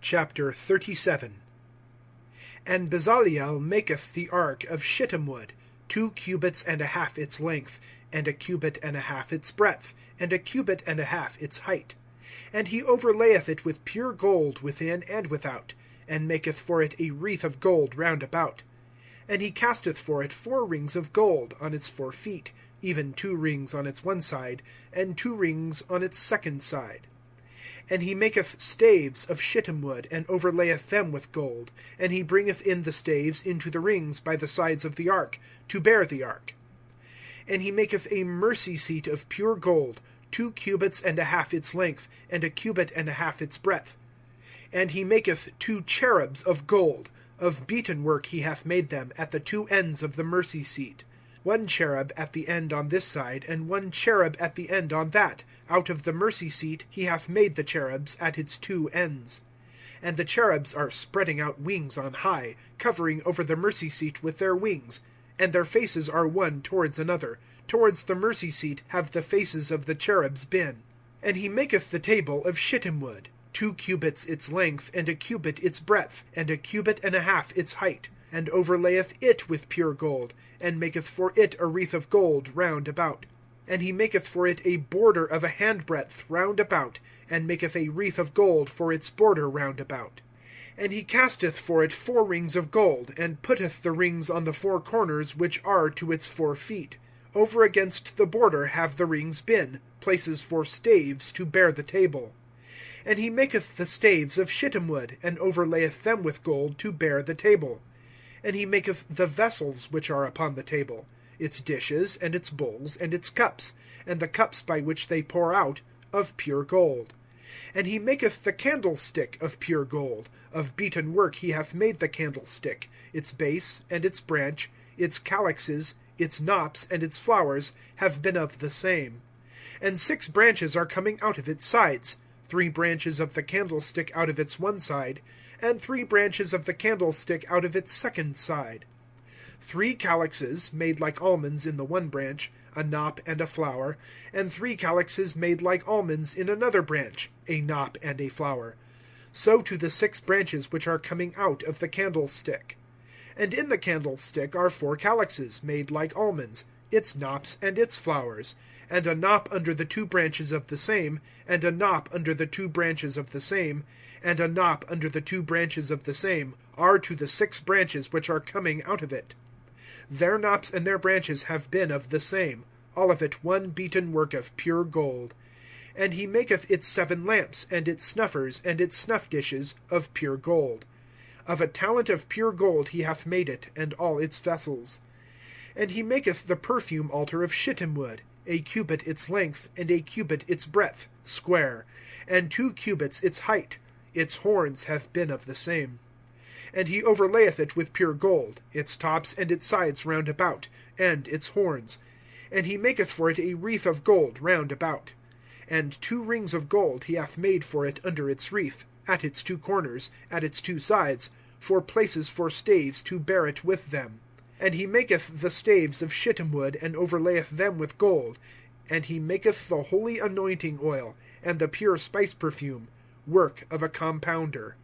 37. And Bezaleel maketh the ark of shittim wood, 2 cubits and a half its length, and a cubit and a half its breadth, and a cubit and a half its height. And he overlayeth it with pure gold within and without, and maketh for it a wreath of gold round about. And he casteth for it 4 rings of gold on its 4 feet, even 2 rings on its one side, and 2 rings on its second side. And he maketh staves of shittim wood, and overlayeth them with gold. And he bringeth in the staves into the rings by the sides of the ark, to bear the ark. And he maketh a mercy seat of pure gold, 2 cubits and a half its length, and a cubit and a half its breadth. And he maketh 2 cherubs of gold, of beaten work he hath made them, at the 2 ends of the mercy seat. 1 cherub at the end on this side, and 1 cherub at the end on that. Out of the mercy seat he hath made the cherubs at its 2 ends. And the cherubs are spreading out wings on high, covering over the mercy seat with their wings. And their faces are one towards another. Towards the mercy seat have the faces of the cherubs been. And he maketh the table of shittim wood, 2 cubits its length, and a cubit its breadth, and a cubit and a half its height, and overlayeth it with pure gold, and maketh for it a wreath of gold round about. And he maketh for it a border of a handbreadth round about, and maketh a wreath of gold for its border round about. And he casteth for it 4 rings of gold, and putteth the rings on the 4 corners which are to its 4 feet. Over against the border have the rings been, places for staves to bear the table. And he maketh the staves of shittim wood, and overlayeth them with gold to bear the table. And he maketh the vessels which are upon the table, its dishes, and its bowls, and its cups, and the cups by which they pour out, of pure gold. And he maketh the candlestick of pure gold. Of beaten work he hath made the candlestick, its base, and its branch, its calyxes, its knops, and its flowers, have been of the same. And 6 branches are coming out of its sides, 3 branches of the candlestick out of its one side, and 3 branches of the candlestick out of its second side. 3 calyxes, made like almonds in the one branch, a knop and a flower, and 3 calyxes made like almonds in another branch, a knop and a flower. So to the 6 branches which are coming out of the candlestick. And in the candlestick are 4 calyxes, made like almonds, its knops and its flowers, and a knop under the 2 branches of the same, and a knop under the 2 branches of the same, and a knop under the 2 branches of the same, are to the 6 branches which are coming out of it. Their knops and their branches have been of the same, all of it one beaten work of pure gold. And he maketh its 7 lamps, and its snuffers, and its snuff dishes, of pure gold. Of a talent of pure gold he hath made it, and all its vessels. And he maketh the perfume altar of shittim wood, a cubit its length, and a cubit its breadth, square, and 2 cubits its height. Its horns have been of the same. And he overlayeth it with pure gold, its tops and its sides round about, and its horns. And he maketh for it a wreath of gold round about. And 2 rings of gold he hath made for it under its wreath, at its 2 corners, at its 2 sides, for places for staves to bear it with them. And he maketh the staves of shittim wood, and overlayeth them with gold. And he maketh the holy anointing oil, and the pure spice perfume, work of a compounder.